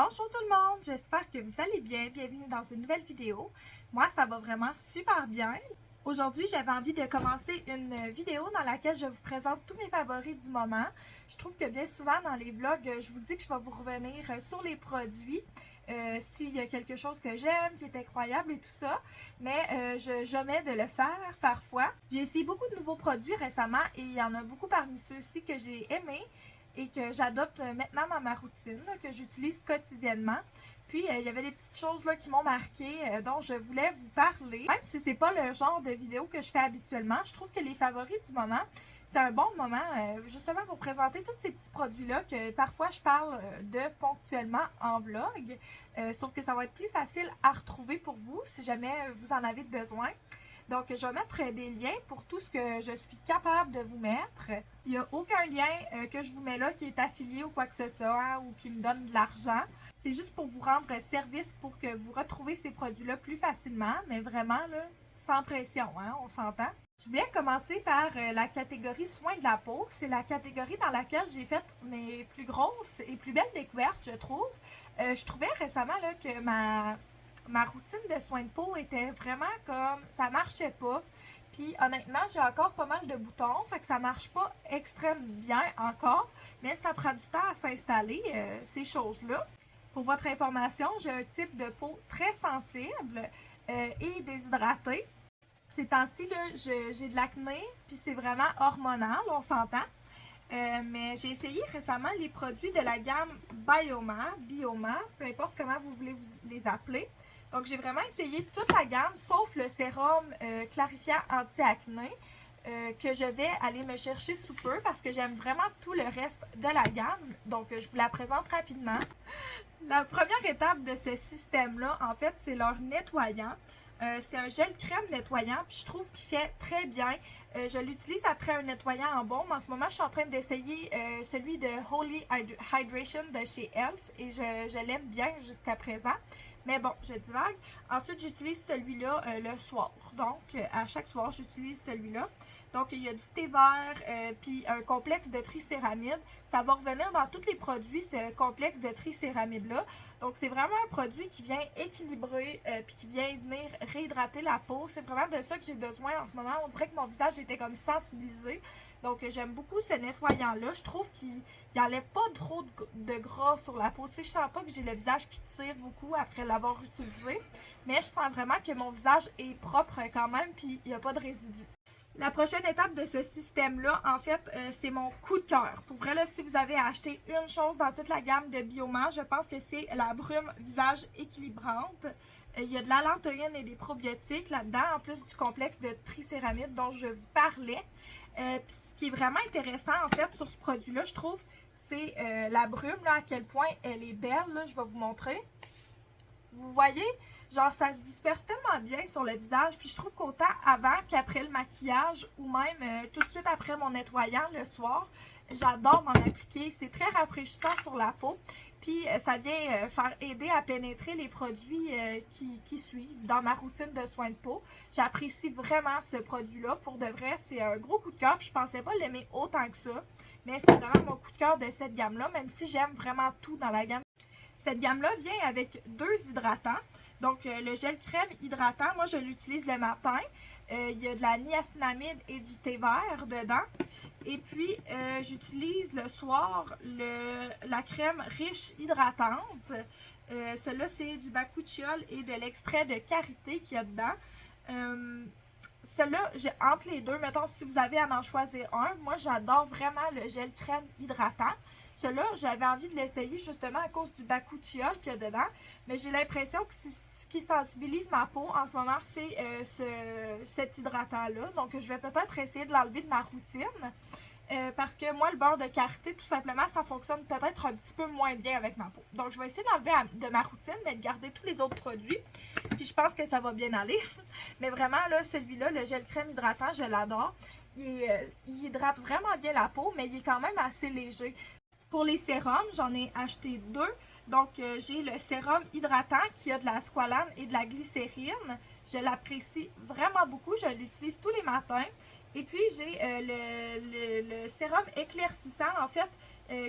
Bonjour tout le monde, j'espère que vous allez bien. Bienvenue dans une nouvelle vidéo. Moi, ça va vraiment super bien. Aujourd'hui, j'avais envie de commencer une vidéo dans laquelle je vous présente tous mes favoris du moment. Je trouve que bien souvent dans les vlogs, je vous dis que je vais vous revenir sur les produits, s'il y a quelque chose que j'aime, qui est incroyable et tout ça, mais j'omets de le faire parfois. J'ai essayé beaucoup de nouveaux produits récemment et il y en a beaucoup parmi ceux-ci que j'ai aimés et que j'adopte maintenant dans ma routine, que j'utilise quotidiennement. Puis, il y avait des petites choses là, qui m'ont marqué, dont je voulais vous parler. Même si c'est pas le genre de vidéo que je fais habituellement, je trouve que les favoris du moment, c'est un bon moment justement pour présenter tous ces petits produits-là que parfois je parle de ponctuellement en vlog. Sauf que ça va être plus facile à retrouver pour vous si jamais vous en avez besoin. Donc, je vais mettre des liens pour tout ce que je suis capable de vous mettre. Il n'y a aucun lien que je vous mets là qui est affilié ou quoi que ce soit ou qui me donne de l'argent. C'est juste pour vous rendre service pour que vous retrouvez ces produits-là plus facilement, mais vraiment là, sans pression, hein, on s'entend. Je voulais commencer par la catégorie soins de la peau. C'est la catégorie dans laquelle j'ai fait mes plus grosses et plus belles découvertes, je trouve. Je trouvais récemment là, que ma routine de soins de peau était vraiment comme ça marchait pas. Puis honnêtement, j'ai encore pas mal de boutons, fait que ça marche pas extrêmement bien encore, mais ça prend du temps à s'installer, ces choses-là. Pour votre information, j'ai un type de peau très sensible et déshydratée. Ces temps-ci, j'ai de l'acné, puis c'est vraiment hormonal, on s'entend. Mais j'ai essayé récemment les produits de la gamme Bioma, peu importe comment vous voulez les appeler. Donc, j'ai vraiment essayé toute la gamme, sauf le sérum clarifiant anti-acné, que je vais aller me chercher sous peu parce que j'aime vraiment tout le reste de la gamme. Donc, je vous la présente rapidement. La première étape de ce système-là, en fait, c'est leur nettoyant. C'est un gel crème nettoyant, puis je trouve qu'il fait très bien. Je l'utilise après un nettoyant en baume. En ce moment, je suis en train d'essayer celui de Holy Hydration de chez Elf et je l'aime bien jusqu'à présent. Mais bon, je divague. Ensuite, j'utilise celui-là le soir. Donc, à chaque soir, j'utilise celui-là. Donc, il y a du thé vert, puis un complexe de tricéramide. Ça va revenir dans tous les produits, ce complexe de tricéramide-là. Donc, c'est vraiment un produit qui vient équilibrer, puis qui vient venir réhydrater la peau. C'est vraiment de ça que j'ai besoin en ce moment. On dirait que mon visage était comme sensibilisé. Donc, j'aime beaucoup ce nettoyant-là. Je trouve qu'il n'enlève pas trop de gras sur la peau. Tu sais, je sens pas que j'ai le visage qui tire beaucoup après l'avoir utilisé. Mais je sens vraiment que mon visage est propre quand même, puis il n'y a pas de résidus. La prochaine étape de ce système-là, en fait, c'est mon coup de cœur. Pour vrai, là, si vous avez acheté une chose dans toute la gamme de Bioma, je pense que c'est la brume visage équilibrante. Il y a de l'allantoïne et des probiotiques là-dedans, en plus du complexe de tricéramide dont je vous parlais. Puis ce qui est vraiment intéressant, en fait, sur ce produit-là, je trouve, c'est la brume, là, à quel point elle est belle. Là, je vais vous montrer. Vous voyez? Genre, ça se disperse tellement bien sur le visage. Puis je trouve qu'autant avant qu'après le maquillage ou même tout de suite après mon nettoyant le soir, j'adore m'en appliquer. C'est très rafraîchissant sur la peau. Puis ça vient faire aider à pénétrer les produits qui suivent dans ma routine de soins de peau. J'apprécie vraiment ce produit-là. Pour de vrai, c'est un gros coup de cœur. Puis je pensais pas l'aimer autant que ça. Mais c'est vraiment mon coup de cœur de cette gamme-là, même si j'aime vraiment tout dans la gamme. Cette gamme-là vient avec 2 hydratants. Donc, le gel crème hydratant, moi, je l'utilise le matin. Il y a de la niacinamide et du thé vert dedans. Et puis, j'utilise le soir la crème riche hydratante. Celle-là, c'est du bakuchiol et de l'extrait de karité qu'il y a dedans. Celle-là, j'ai entre les deux, mettons, si vous avez à en choisir un, moi, j'adore vraiment le gel crème hydratant. Celui-là, j'avais envie de l'essayer justement à cause du bakuchiol qu'il y a dedans, mais j'ai l'impression que ce qui sensibilise ma peau en ce moment, c'est cet hydratant-là. Donc, je vais peut-être essayer de l'enlever de ma routine. Parce que moi, le beurre de karité, tout simplement, ça fonctionne peut-être un petit peu moins bien avec ma peau. Donc, je vais essayer d'enlever de ma routine, mais de garder tous les autres produits. Puis, je pense que ça va bien aller. Mais vraiment, là, celui-là, le gel crème hydratant, je l'adore. Il hydrate vraiment bien la peau, mais il est quand même assez léger. Pour les sérums, j'en ai acheté 2. Donc, j'ai le sérum hydratant qui a de la squalane et de la glycérine. Je l'apprécie vraiment beaucoup. Je l'utilise tous les matins. Et puis, j'ai le sérum éclaircissant. En fait,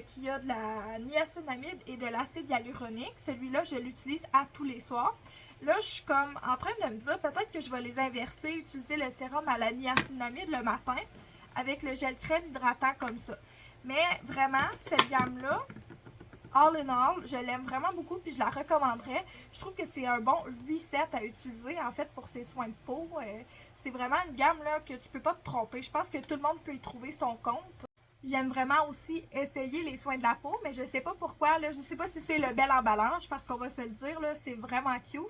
qui a de la niacinamide et de l'acide hyaluronique. Celui-là, je l'utilise à tous les soirs. Là, je suis comme en train de me dire peut-être que je vais les inverser, utiliser le sérum à la niacinamide le matin avec le gel crème hydratant comme ça. Mais vraiment, cette gamme-là, all in all, je l'aime vraiment beaucoup puis je la recommanderais. Je trouve que c'est un bon reset à utiliser en fait pour ses soins de peau. C'est vraiment une gamme là, que tu peux pas te tromper. Je pense que tout le monde peut y trouver son compte. J'aime vraiment aussi essayer les soins de la peau, mais je sais pas pourquoi. Là, je sais pas si c'est le bel emballage, parce qu'on va se le dire, là, c'est vraiment cute.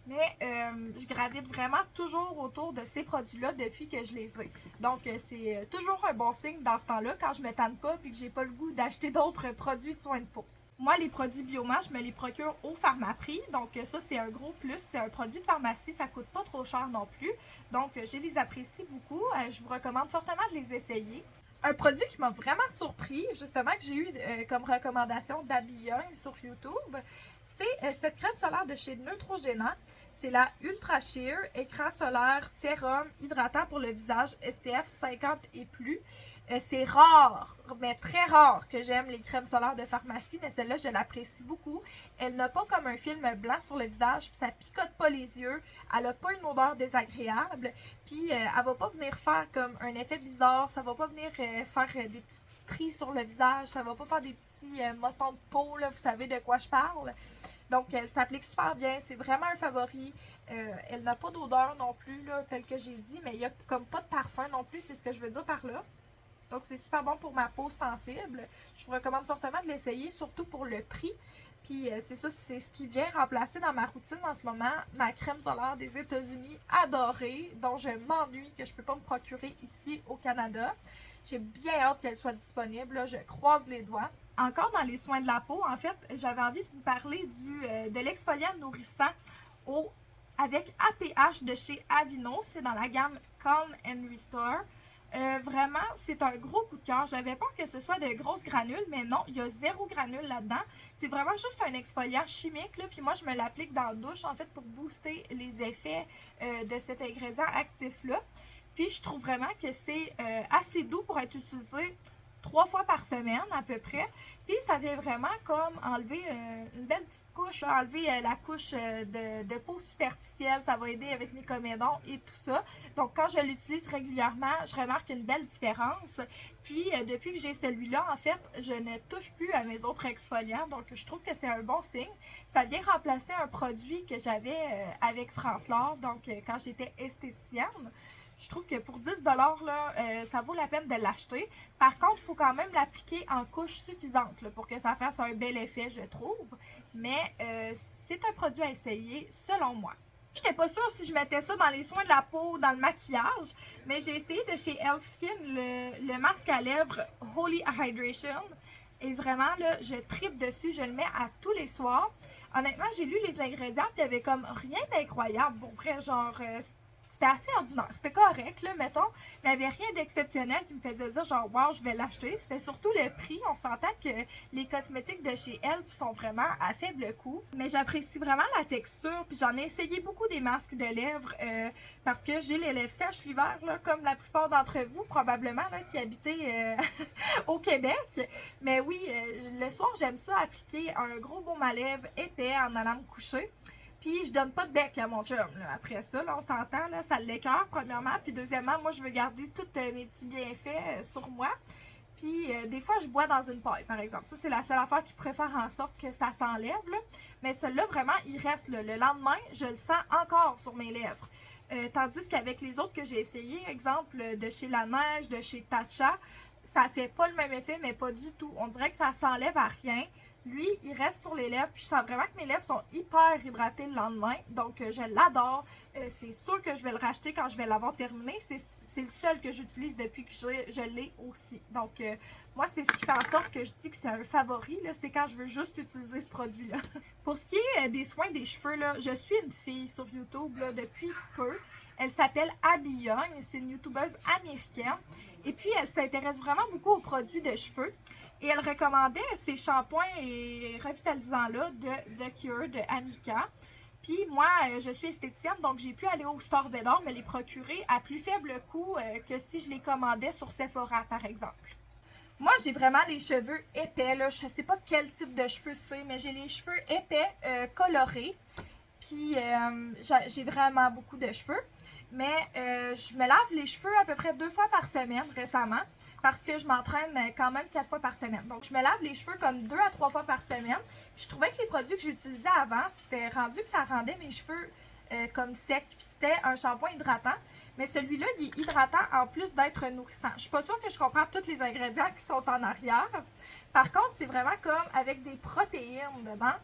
Mais je gravite vraiment toujours autour de ces produits-là depuis que je les ai. Donc, c'est toujours un bon signe dans ce temps-là, quand je me tanne pas et que j'ai pas le goût d'acheter d'autres produits de soins de peau. Moi, les produits Bioma, je me les procure au Pharmaprix. Donc, ça, c'est un gros plus. C'est un produit de pharmacie. Ça coûte pas trop cher non plus. Donc, je les apprécie beaucoup. Je vous recommande fortement de les essayer. Un produit qui m'a vraiment surpris, justement, que j'ai eu comme recommandation d'Abby Young sur YouTube, c'est cette crème solaire de chez Neutrogena. C'est la Ultra Sheer écran solaire sérum hydratant pour le visage SPF 50 et plus. C'est rare, mais très rare que j'aime les crèmes solaires de pharmacie, mais celle-là, je l'apprécie beaucoup. Elle n'a pas comme un film blanc sur le visage, puis ça picote pas les yeux. Elle n'a pas une odeur désagréable, puis elle va pas venir faire comme un effet bizarre. Ça va pas venir faire des petites stries sur le visage. Ça va pas faire des petits motons de peau, là, vous savez de quoi je parle. Donc, elle s'applique super bien. C'est vraiment un favori. Elle n'a pas d'odeur non plus, là, tel que j'ai dit, mais il n'y a comme pas de parfum non plus, c'est ce que je veux dire par là. Donc, c'est super bon pour ma peau sensible. Je vous recommande fortement de l'essayer, surtout pour le prix. Puis, c'est ça, c'est ce qui vient remplacer dans ma routine en ce moment, ma crème solaire des États-Unis adorée, dont je m'ennuie que je ne peux pas me procurer ici au Canada. J'ai bien hâte qu'elle soit disponible. Là, je croise les doigts. Encore dans les soins de la peau, en fait, j'avais envie de vous parler de l'exfoliant nourrissant avec APH de chez Aveeno. C'est dans la gamme Calm and Restore. Vraiment, c'est un gros coup de cœur. J'avais peur que ce soit de grosses granules, mais non, il y a 0 granules là-dedans. C'est vraiment juste un exfoliant chimique, là, puis moi, je me l'applique dans la douche, en fait, pour booster les effets de cet ingrédient actif-là. Puis, je trouve vraiment que c'est assez doux pour être utilisé 3 fois par semaine à peu près. Puis ça vient vraiment comme enlever une belle petite couche, enlever la couche de peau superficielle. Ça va aider avec mes comédons et tout ça. Donc quand je l'utilise régulièrement, je remarque une belle différence. Puis depuis que j'ai celui-là, en fait, je ne touche plus à mes autres exfoliants. Donc je trouve que c'est un bon signe. Ça vient remplacer un produit que j'avais avec France Laure, donc quand j'étais esthéticienne. Je trouve que pour 10 là, ça vaut la peine de l'acheter. Par contre, il faut quand même l'appliquer en couche suffisante là, pour que ça fasse un bel effet, je trouve. Mais c'est un produit à essayer, selon moi. Je n'étais pas sûre si je mettais ça dans les soins de la peau, dans le maquillage, mais j'ai essayé de chez Elf Skin le masque à lèvres Holy Hydration. Et vraiment, là, je tripe dessus, je le mets à tous les soirs. Honnêtement, j'ai lu les ingrédients, puis il n'y avait comme rien d'incroyable. Pour vrai, genre, c'était assez ordinaire. C'était correct, là, mettons. Mais il n'y avait rien d'exceptionnel qui me faisait dire, genre, wow, je vais l'acheter. C'était surtout le prix. On s'entend que les cosmétiques de chez Elf sont vraiment à faible coût. Mais j'apprécie vraiment la texture. Puis j'en ai essayé beaucoup des masques de lèvres parce que j'ai les lèvres sèches l'hiver, là, comme la plupart d'entre vous, probablement, là, qui habitez au Québec. Mais oui, le soir, j'aime ça appliquer un gros baume à lèvres épais en allant me coucher. Puis je donne pas de bec à mon chum. Là. Après ça, là, on s'entend, là, ça l'écoeure, premièrement. Puis deuxièmement, moi, je veux garder tous mes petits bienfaits sur moi. Puis des fois, je bois dans une paille, par exemple. Ça, c'est la seule affaire qui pourrait faire en sorte que ça s'enlève. Là. Mais celui-là, vraiment, il reste. Là. Le lendemain, je le sens encore sur mes lèvres. Tandis qu'avec les autres que j'ai essayé, exemple de chez La Neige, de chez Tatcha, ça fait pas le même effet, mais pas du tout. On dirait que ça s'enlève à rien. Lui, il reste sur les lèvres, puis je sens vraiment que mes lèvres sont hyper hydratées le lendemain. Donc, je l'adore. C'est sûr que je vais le racheter quand je vais l'avoir terminé. C'est le seul que j'utilise depuis que je l'ai aussi. Donc, moi, c'est ce qui fait en sorte que je dis que c'est un favori. C'est quand je veux juste utiliser ce produit-là. Pour ce qui est des soins des cheveux, là, je suis une fille sur YouTube là, depuis peu. Elle s'appelle Abby Young. C'est une YouTubeuse américaine. Et puis, elle s'intéresse vraiment beaucoup aux produits de cheveux. Et elle recommandait ces shampoings et revitalisants-là de The Cure, de Amika. Puis moi, je suis esthéticienne, donc j'ai pu aller au Store Bédard me les procurer à plus faible coût que si je les commandais sur Sephora, par exemple. Moi, j'ai vraiment les cheveux épais, là. Je sais pas quel type de cheveux c'est, mais j'ai les cheveux épais, colorés. Puis, j'ai vraiment beaucoup de cheveux. Mais je me lave les cheveux à peu près 2 fois par semaine récemment. Parce que je m'entraîne quand même 4 fois par semaine. Donc, je me lave les cheveux comme 2 à 3 fois par semaine. Puis, je trouvais que les produits que j'utilisais avant, c'était rendu que ça rendait mes cheveux comme secs. Puis, c'était un shampoing hydratant. Mais celui-là, il est hydratant en plus d'être nourrissant. Je suis pas sûre que je comprends tous les ingrédients qui sont en arrière. Par contre, c'est vraiment comme avec des protéines dedans.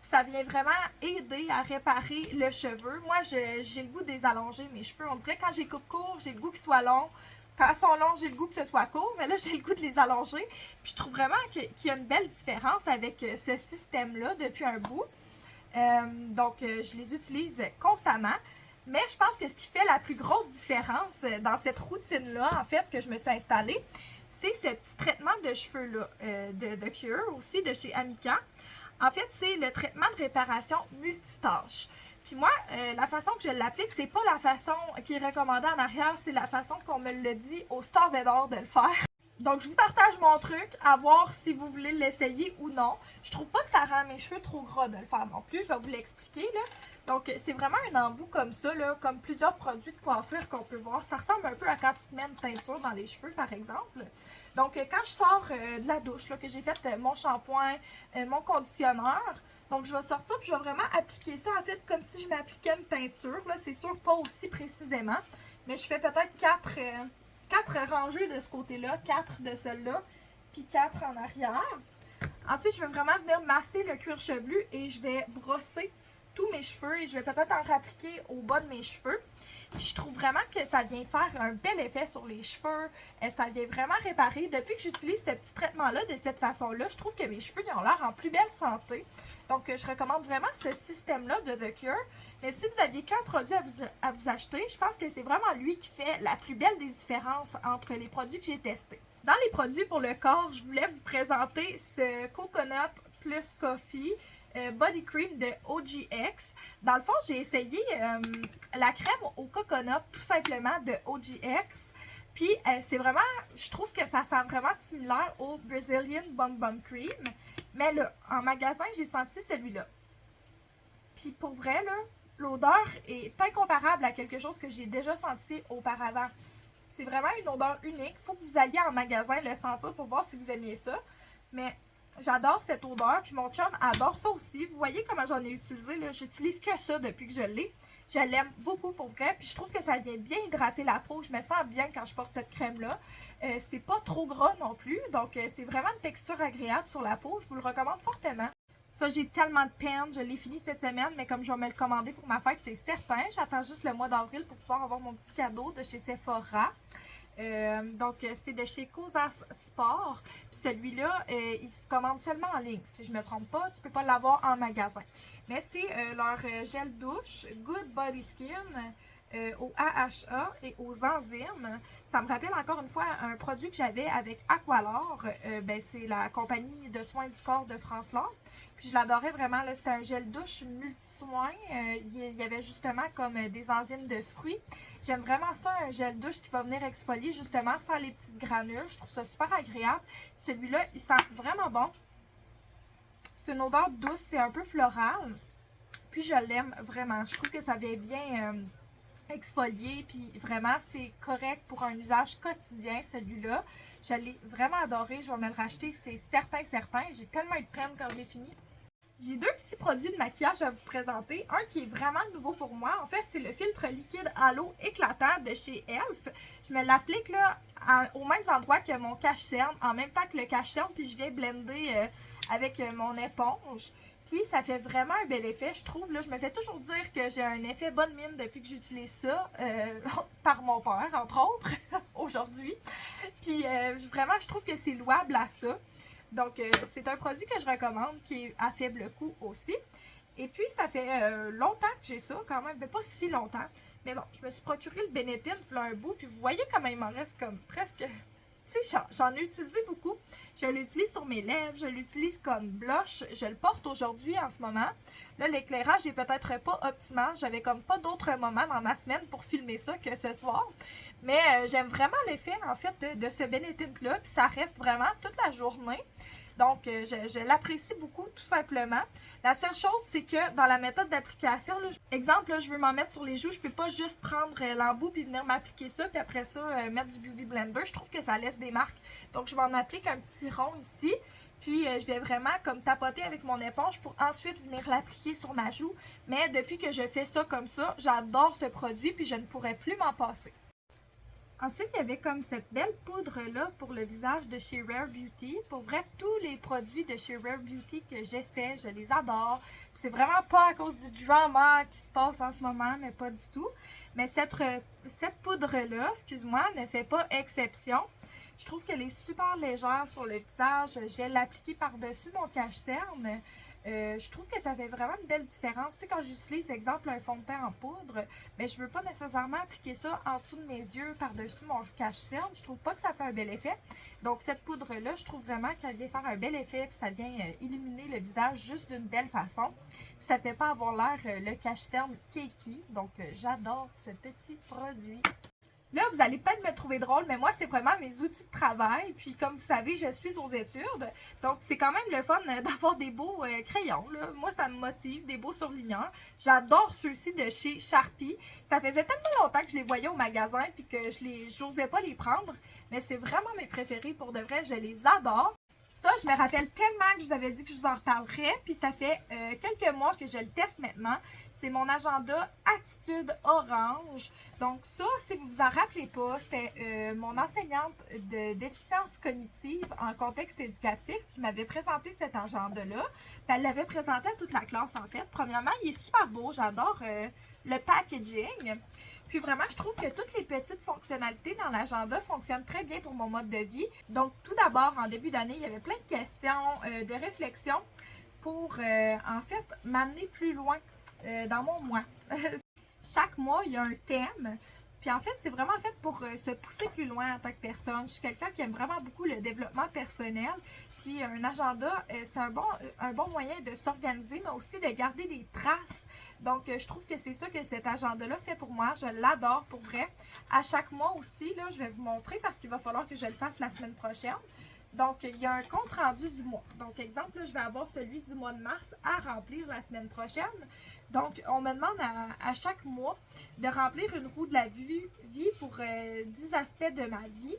Ça vient vraiment aider à réparer le cheveu. Moi, j'ai le goût de les allonger, mes cheveux. On dirait que quand j'ai coupe court, j'ai le goût qu'ils soient longs. Quand ils sont longs, j'ai le goût que ce soit court. Mais là, j'ai le goût de les allonger. Puis je trouve vraiment qu'il y a une belle différence avec ce système-là depuis un bout. Donc, je les utilise constamment. Mais je pense que ce qui fait la plus grosse différence dans cette routine-là, en fait, que je me suis installée, c'est ce petit traitement de cheveux-là, de Cure, aussi de chez Amika. En fait, c'est le traitement de réparation multitâche. Puis moi, la façon que je l'applique, c'est pas la façon qui est recommandée en arrière, c'est la façon qu'on me le dit au Star Vedor de le faire. Donc, je vous partage mon truc, à voir si vous voulez l'essayer ou non. Je trouve pas que ça rend mes cheveux trop gras de le faire non plus, je vais vous l'expliquer, là. Donc, c'est vraiment un embout comme ça, là, comme plusieurs produits de coiffure qu'on peut voir. Ça ressemble un peu à quand tu te mets une teinture dans les cheveux, par exemple. Donc, quand je sors de la douche, là, que j'ai fait mon shampoing, mon conditionneur, donc je vais sortir puis je vais vraiment appliquer ça, en fait, comme si je m'appliquais une teinture. Là, c'est sûr, pas aussi précisément, mais je fais peut-être 4 rangées de ce côté-là, 4 de celle-là, puis 4 en arrière. Ensuite, je vais vraiment venir masser le cuir chevelu et je vais brosser tous mes cheveux et je vais peut-être en rappliquer au bas de mes cheveux. Puis je trouve vraiment que ça vient faire un bel effet sur les cheveux. Ça vient vraiment réparer. Depuis que j'utilise ce petit traitement-là de cette façon-là, je trouve que mes cheveux ils ont l'air en plus belle santé. Donc, je recommande vraiment ce système-là de The Cure. Mais si vous aviez qu'un produit à vous acheter, je pense que c'est vraiment lui qui fait la plus belle des différences entre les produits que j'ai testés. Dans les produits pour le corps, je voulais vous présenter ce Coconut Plus Coffee Body Cream de OGX. Dans le fond, j'ai essayé la crème au coconut tout simplement de OGX. Puis, c'est vraiment, je trouve que ça sent vraiment similaire au Brazilian Bum Bum Cream. Mais là, en magasin, j'ai senti celui-là. Puis, pour vrai, là, l'odeur est incomparable à quelque chose que j'ai déjà senti auparavant. C'est vraiment une odeur unique. Il faut que vous alliez en magasin le sentir pour voir si vous aimiez ça. Mais j'adore cette odeur. Puis mon chum adore ça aussi. Vous voyez comment j'en ai utilisé. J'utilise que ça depuis que je l'ai. Je l'aime beaucoup pour vrai. Puis je trouve que ça vient bien hydrater la peau. Je me sens bien quand je porte cette crème-là. C'est pas trop gras non plus. Donc c'est vraiment une texture agréable sur la peau. Je vous le recommande fortement. Ça, j'ai tellement de peine. Je l'ai fini cette semaine, mais comme je vais me le commander pour ma fête, c'est certain. J'attends juste le mois d'avril pour pouvoir avoir mon petit cadeau de chez Sephora. Donc, c'est de chez Cosa Sport. Puis celui-là, il se commande seulement en ligne. Si je ne me trompe pas, tu ne peux pas l'avoir en magasin. Mais c'est leur gel douche Good Body Skin au AHA et aux enzymes. Ça me rappelle encore une fois un produit que j'avais avec Aqualor. C'est la compagnie de soins du corps de France-Laure. Puis je l'adorais vraiment. C'était un gel douche multi-soins. Il y avait justement comme des enzymes de fruits. J'aime vraiment ça, un gel douche qui va venir exfolier justement sans les petites granules. Je trouve ça super agréable. Celui-là, il sent vraiment bon. C'est une odeur douce, c'est un peu floral. Puis je l'aime vraiment. Je trouve que ça vient bien exfolier. Puis vraiment, c'est correct pour un usage quotidien, celui-là. Je l'ai vraiment adoré. Je vais me le racheter, c'est certain, certain. J'ai tellement eu de peine quand je l'ai fini. J'ai 2 petits produits de maquillage à vous présenter. Un qui est vraiment nouveau pour moi. En fait, c'est le filtre liquide halo éclatant de chez Elf. Je me l'applique là aux mêmes endroits que mon cache-cerne, en même temps que le cache-cerne, puis je viens blender avec mon éponge. Puis ça fait vraiment un bel effet, je trouve. Là, je me fais toujours dire que j'ai un effet bonne mine depuis que j'utilise ça, par mon père, entre autres, aujourd'hui. Puis vraiment, je trouve que c'est louable à ça. Donc, c'est un produit que je recommande, qui est à faible coût aussi. Et puis, ça fait longtemps que j'ai ça, quand même, mais pas si longtemps. Mais bon, je me suis procuré le Benetton, là un bout, puis vous voyez comment il m'en reste comme presque... Tu sais, j'en ai utilisé beaucoup. Je l'utilise sur mes lèvres, je l'utilise comme blush. Je le porte aujourd'hui en ce moment. Là, l'éclairage est peut-être pas optimal. J'avais comme pas d'autres moments dans ma semaine pour filmer ça que ce soir. Mais j'aime vraiment l'effet, en fait, de ce Benetint-là. Puis ça reste vraiment toute la journée. Donc, je l'apprécie beaucoup, tout simplement. La seule chose, c'est que dans la méthode d'application, exemple, là, je veux m'en mettre sur les joues, je peux pas juste prendre l'embout puis venir m'appliquer ça, puis après ça, mettre du Beauty Blender. Je trouve que ça laisse des marques. Donc, je m'en applique un petit rond ici. Puis, je vais vraiment comme tapoter avec mon éponge pour ensuite venir l'appliquer sur ma joue. Mais depuis que je fais ça comme ça, j'adore ce produit, puis je ne pourrais plus m'en passer. Ensuite, il y avait comme cette belle poudre-là pour le visage de chez Rare Beauty. Pour vrai, tous les produits de chez Rare Beauty que j'essaie, je les adore. C'est vraiment pas à cause du drama qui se passe en ce moment, mais pas du tout. Mais cette poudre-là, excuse-moi, ne fait pas exception. Je trouve qu'elle est super légère sur le visage. Je vais l'appliquer par-dessus mon cache-cerne. Je trouve que ça fait vraiment une belle différence. Tu sais, quand j'utilise, exemple, un fond de teint en poudre, mais je veux pas nécessairement appliquer ça en dessous de mes yeux, par-dessus mon cache-cerne. Je trouve pas que ça fait un bel effet. Donc, cette poudre-là, je trouve vraiment qu'elle vient faire un bel effet, puis ça vient illuminer le visage juste d'une belle façon. Puis ça fait pas avoir l'air le cache-cerne cakey. Donc, j'adore ce petit produit. Là, vous allez peut-être me trouver drôle, mais moi, c'est vraiment mes outils de travail. Puis, comme vous savez, je suis aux études. Donc, c'est quand même le fun d'avoir des beaux crayons. Là. Moi, ça me motive, des beaux surligneurs. J'adore ceux-ci de chez Sharpie. Ça faisait tellement longtemps que je les voyais au magasin puis que je n'osais pas les prendre. Mais c'est vraiment mes préférés pour de vrai. Je les adore. Ça, je me rappelle tellement que je vous avais dit que je vous en reparlerais. Puis, ça fait quelques mois que je le teste maintenant. C'est mon agenda Attitude Orange. Donc ça, si vous vous en rappelez pas, c'était mon enseignante de déficience cognitive en contexte éducatif qui m'avait présenté cet agenda-là. Elle l'avait présenté à toute la classe en fait. Premièrement, il est super beau, j'adore le packaging. Puis vraiment, je trouve que toutes les petites fonctionnalités dans l'agenda fonctionnent très bien pour mon mode de vie. Donc tout d'abord, en début d'année, il y avait plein de questions, de réflexions pour en fait m'amener plus loin dans mon mois. Chaque mois, il y a un thème. Puis en fait, c'est vraiment fait pour se pousser plus loin en tant que personne. Je suis quelqu'un qui aime vraiment beaucoup le développement personnel. Puis un agenda, c'est un bon moyen de s'organiser, mais aussi de garder des traces. Donc, je trouve que c'est ça que cet agenda-là fait pour moi. Je l'adore pour vrai. À chaque mois aussi, là, je vais vous montrer parce qu'il va falloir que je le fasse la semaine prochaine. Donc, il y a un compte rendu du mois. Donc, exemple, là, je vais avoir celui du mois de mars à remplir la semaine prochaine. Donc, on me demande à chaque mois de remplir une roue de la vie pour 10 aspects de ma vie.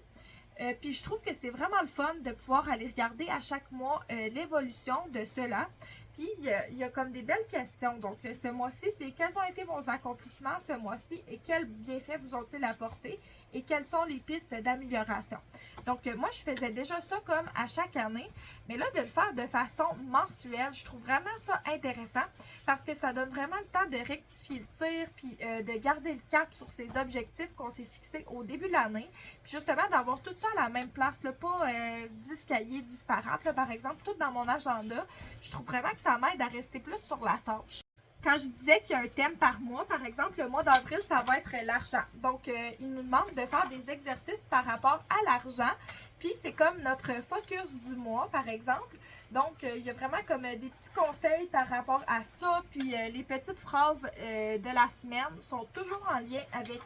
Puis, je trouve que c'est vraiment le fun de pouvoir aller regarder à chaque mois l'évolution de cela. Puis, il y a comme des belles questions. Donc, ce mois-ci, c'est quels ont été vos accomplissements ce mois-ci et quels bienfaits vous ont-ils apporté et quelles sont les pistes d'amélioration. Donc, moi, je faisais déjà ça comme à chaque année, mais là, de le faire de façon mensuelle, je trouve vraiment ça intéressant parce que ça donne vraiment le temps de rectifier le tir puis de garder le cap sur ses objectifs qu'on s'est fixés au début de l'année. Puis justement, d'avoir tout ça à la même place, là, pas 10 cahiers disparates, là, par exemple, tout dans mon agenda. Je trouve vraiment que ça m'aide à rester plus sur la tâche. Quand je disais qu'il y a un thème par mois, par exemple, le mois d'avril, ça va être l'argent. Donc, il nous demande de faire des exercices par rapport à l'argent. Puis, c'est comme notre focus du mois, par exemple. Donc, il y a vraiment comme des petits conseils par rapport à ça. Puis, les petites phrases de la semaine sont toujours en lien avec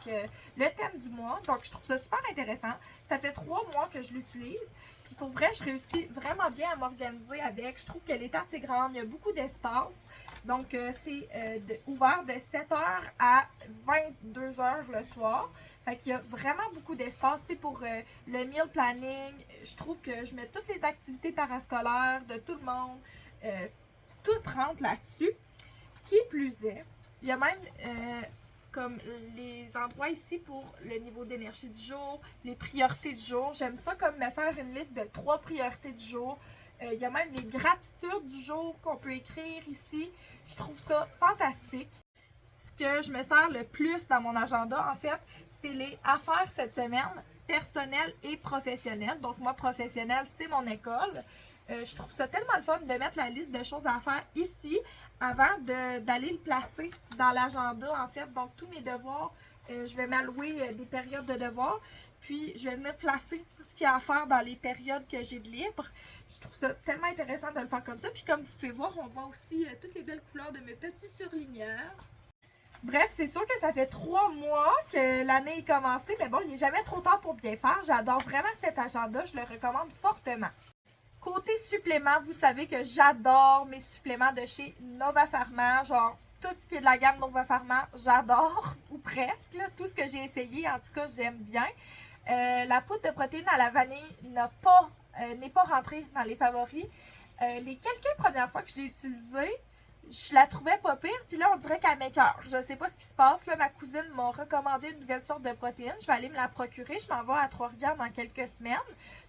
le thème du mois. Donc, je trouve ça super intéressant. Ça fait 3 mois que je l'utilise. Puis, pour vrai, je réussis vraiment bien à m'organiser avec. Je trouve qu'elle est assez grande. Il y a beaucoup d'espace. Donc, c'est ouvert de 7h à 22h le soir. Fait qu'il y a vraiment beaucoup d'espace. Tu sais, pour le meal planning, je trouve que je mets toutes les activités parascolaires de tout le monde. Tout rentre là-dessus. Qui plus est, il y a même comme les endroits ici pour le niveau d'énergie du jour, les priorités du jour. J'aime ça comme me faire une liste de 3 priorités du jour. Il y a même les gratitudes du jour qu'on peut écrire ici. Je trouve ça fantastique. Ce que je me sers le plus dans mon agenda, en fait, c'est les affaires cette semaine, personnelles et professionnelles. Donc, moi, professionnelle, c'est mon école. Je trouve ça tellement le fun de mettre la liste de choses à faire ici avant d'aller le placer dans l'agenda, en fait. Donc, tous mes devoirs Je vais m'allouer des périodes de devoirs. Puis, je vais venir placer ce qu'il y a à faire dans les périodes que j'ai de libre. Je trouve ça tellement intéressant de le faire comme ça. Puis, comme vous pouvez voir, on voit aussi toutes les belles couleurs de mes petits surligneurs. Bref, c'est sûr que ça fait 3 mois que l'année est commencée. Mais bon, il n'est jamais trop tard pour bien faire. J'adore vraiment cet agenda. Je le recommande fortement. Côté suppléments, vous savez que j'adore mes suppléments de chez Nova Pharma. Genre, tout ce qui est de la gamme Nova Pharma, j'adore, ou presque. Là. Tout ce que j'ai essayé, en tout cas, j'aime bien. La poudre de protéines à la vanille n'est pas rentrée dans les favoris. Les quelques premières fois que je l'ai utilisée, je la trouvais pas pire, puis là, on dirait qu'elle m'écoeure. Je sais pas ce qui se passe. Là, ma cousine m'a recommandé une nouvelle sorte de protéine. Je vais aller me la procurer. Je m'en vais à Trois-Rivières dans quelques semaines.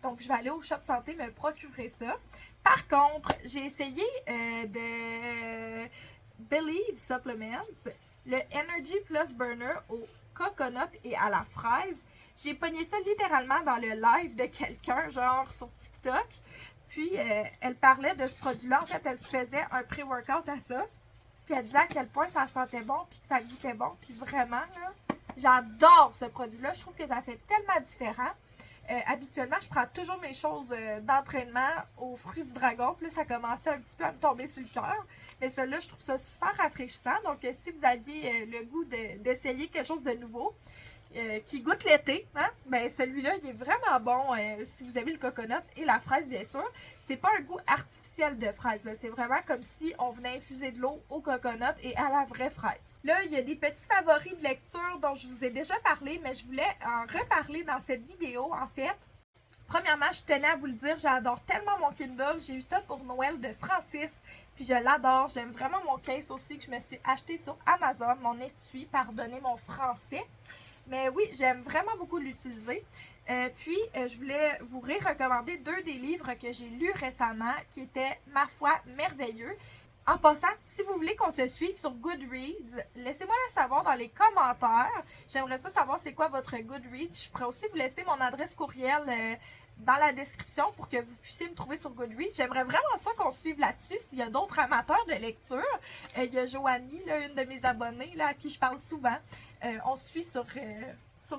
Donc, je vais aller au Shop Santé me procurer ça. Par contre, j'ai essayé de Believe Supplements, le Energy Plus Burner au coconut et à la fraise. J'ai pogné ça littéralement dans le live de quelqu'un, genre sur TikTok. Puis, elle parlait de ce produit-là. En fait, elle se faisait un pré-workout à ça. Puis, elle disait à quel point ça sentait bon, puis que ça goûtait bon. Puis, vraiment, là, j'adore ce produit-là. Je trouve que ça fait tellement différent. Habituellement, je prends toujours mes choses d'entraînement aux fruits du dragon. Puis là, ça commençait un petit peu à me tomber sur le cœur. Mais celui-là, je trouve ça super rafraîchissant. Donc, si vous aviez le goût d'essayer quelque chose de nouveau, qui goûte l'été, hein? Ben celui-là, il est vraiment bon si vous avez le coconut et la fraise, bien sûr. C'est pas un goût artificiel de fraise, c'est vraiment comme si on venait infuser de l'eau au coconut et à la vraie fraise. Là, il y a des petits favoris de lecture dont je vous ai déjà parlé, mais je voulais en reparler dans cette vidéo, en fait. Premièrement, je tenais à vous le dire, j'adore tellement mon Kindle. J'ai eu ça pour Noël de Francis, puis je l'adore. J'aime vraiment mon case aussi que je me suis acheté sur Amazon, mon étui, pardonnez mon français. Mais oui, j'aime vraiment beaucoup l'utiliser. Je voulais vous recommander 2 des livres que j'ai lus récemment qui étaient, ma foi, merveilleux. En passant, si vous voulez qu'on se suive sur Goodreads, laissez-moi le savoir dans les commentaires. J'aimerais ça savoir c'est quoi votre Goodreads. Je pourrais aussi vous laisser mon adresse courriel dans la description pour que vous puissiez me trouver sur Goodreads. J'aimerais vraiment ça qu'on suive là-dessus s'il y a d'autres amateurs de lecture. Il y a Joanie, là, une de mes abonnées, là, à qui je parle souvent. On suit sur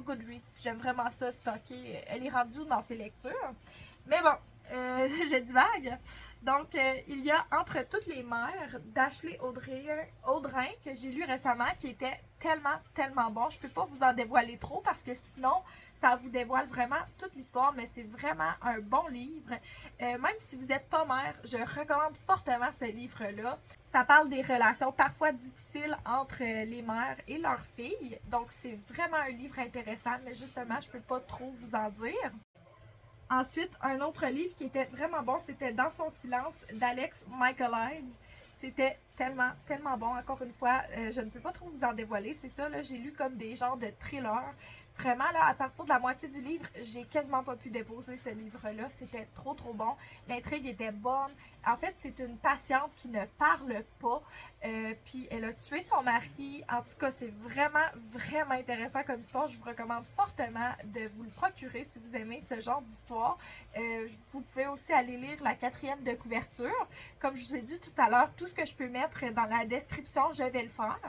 Goodreads. J'aime vraiment ça, stocker. Elle est rendue dans ses lectures. Mais bon, je divague. Donc, il y a Entre toutes les mers d'Ashley Audrin que j'ai lu récemment qui était tellement bon. Je ne peux pas vous en dévoiler trop parce que sinon, ça vous dévoile vraiment toute l'histoire, mais c'est vraiment un bon livre. Même si vous n'êtes pas mère, je recommande fortement ce livre-là. Ça parle des relations parfois difficiles entre les mères et leurs filles. Donc, c'est vraiment un livre intéressant, mais justement, je ne peux pas trop vous en dire. Ensuite, un autre livre qui était vraiment bon, c'était Dans son silence d'Alex Michaelides. C'était tellement bon. Encore une fois, je ne peux pas trop vous en dévoiler. C'est ça, là, j'ai lu comme des genres de thrillers. Vraiment, là, à partir de la moitié du livre, j'ai quasiment pas pu déposer ce livre-là. C'était trop bon. L'intrigue était bonne. En fait, c'est une patiente qui ne parle pas. Puis elle a tué son mari. En tout cas, c'est vraiment intéressant comme histoire. Je vous recommande fortement de vous le procurer si vous aimez ce genre d'histoire. Vous pouvez aussi aller lire la 4e de couverture. Comme je vous ai dit tout à l'heure, tout ce que je peux mettre dans la description, je vais le faire.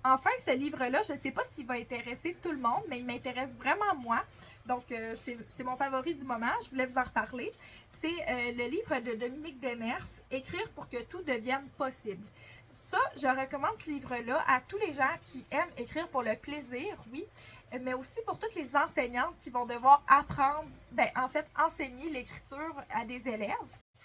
Enfin, ce livre-là, je ne sais pas s'il va intéresser tout le monde, mais il m'intéresse vraiment moi. Donc, c'est mon favori du moment. Je voulais vous en reparler. C'est le livre de Dominique Demers, Écrire pour que tout devienne possible. Ça, je recommande ce livre-là à tous les gens qui aiment écrire pour le plaisir, oui, mais aussi pour toutes les enseignantes qui vont devoir apprendre, enseigner l'écriture à des élèves.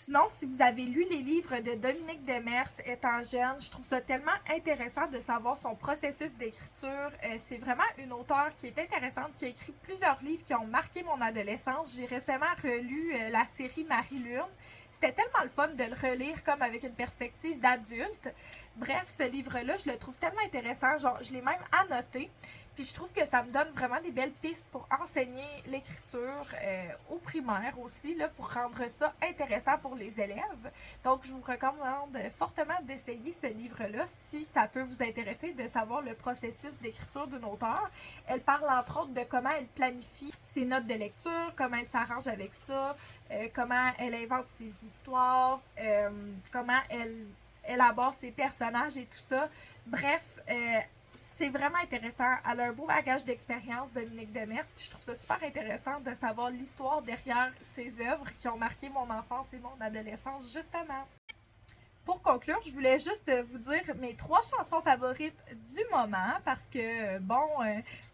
Sinon, si vous avez lu les livres de Dominique Demers étant jeune, je trouve ça tellement intéressant de savoir son processus d'écriture. C'est vraiment une auteure qui est intéressante, qui a écrit plusieurs livres qui ont marqué mon adolescence. J'ai récemment relu la série Marie-Lune. C'était tellement le fun de le relire comme avec une perspective d'adulte. Bref, ce livre-là, je le trouve tellement intéressant. Genre, je l'ai même annoté. Puis je trouve que ça me donne vraiment des belles pistes pour enseigner l'écriture au primaire aussi, là, pour rendre ça intéressant pour les élèves. Donc, je vous recommande fortement d'essayer ce livre-là si ça peut vous intéresser de savoir le processus d'écriture d'une auteure. Elle parle entre autres de comment elle planifie ses notes de lecture, comment elle s'arrange avec ça, comment elle invente ses histoires, comment elle élabore ses personnages et tout ça. Bref, C'est vraiment intéressant. Elle a un beau bagage d'expérience, Dominique Demers, puis je trouve ça super intéressant de savoir l'histoire derrière ses œuvres qui ont marqué mon enfance et mon adolescence, justement. Pour conclure, je voulais juste vous dire mes 3 chansons favorites du moment parce que, bon,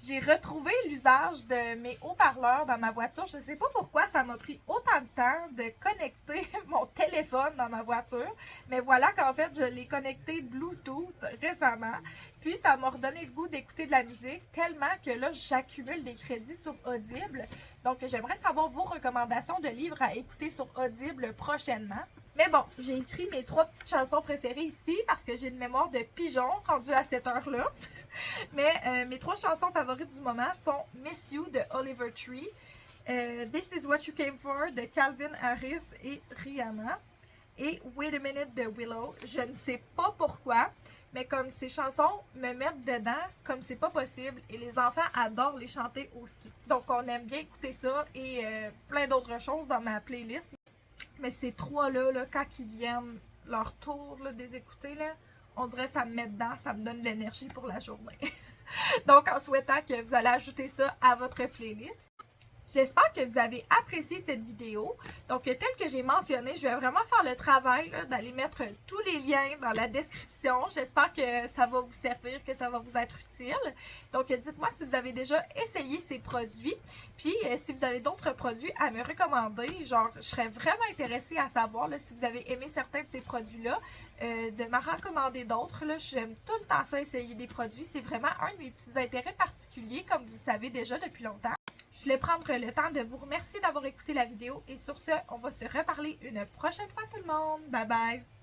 j'ai retrouvé l'usage de mes haut-parleurs dans ma voiture. Je ne sais pas pourquoi ça m'a pris autant de temps de connecter mon téléphone dans ma voiture, mais voilà qu'en fait, je l'ai connecté Bluetooth récemment. Puis, ça m'a redonné le goût d'écouter de la musique tellement que là, j'accumule des crédits sur Audible. Donc, j'aimerais savoir vos recommandations de livres à écouter sur Audible prochainement. Mais bon, j'ai écrit mes 3 petites chansons préférées ici parce que j'ai une mémoire de pigeon rendue à cette heure-là. Mais mes 3 chansons favorites du moment sont Miss You de Oliver Tree, This Is What You Came For de Calvin Harris et Rihanna et Wait a Minute de Willow. Je ne sais pas pourquoi, mais comme ces chansons me mettent dedans, comme c'est pas possible, et les enfants adorent les chanter aussi. Donc on aime bien écouter ça et plein d'autres choses dans ma playlist. Mais ces 3-là, là, quand ils viennent, leur tour là, des écouter, là, on dirait que ça me met dedans, ça me donne de l'énergie pour la journée. Donc, en souhaitant que vous allez ajouter ça à votre playlist. J'espère que vous avez apprécié cette vidéo. Donc, tel que j'ai mentionné, je vais vraiment faire le travail d'aller mettre tous les liens dans la description. J'espère que ça va vous servir, que ça va vous être utile. Donc, dites-moi si vous avez déjà essayé ces produits. Puis, si vous avez d'autres produits à me recommander, genre, je serais vraiment intéressée à savoir là, si vous avez aimé certains de ces produits-là, de m'en recommander d'autres. J'aime tout le temps ça, essayer des produits. C'est vraiment un de mes petits intérêts particuliers, comme vous le savez déjà depuis longtemps. Je voulais prendre le temps de vous remercier d'avoir écouté la vidéo et sur ce, on va se reparler une prochaine fois tout le monde. Bye bye!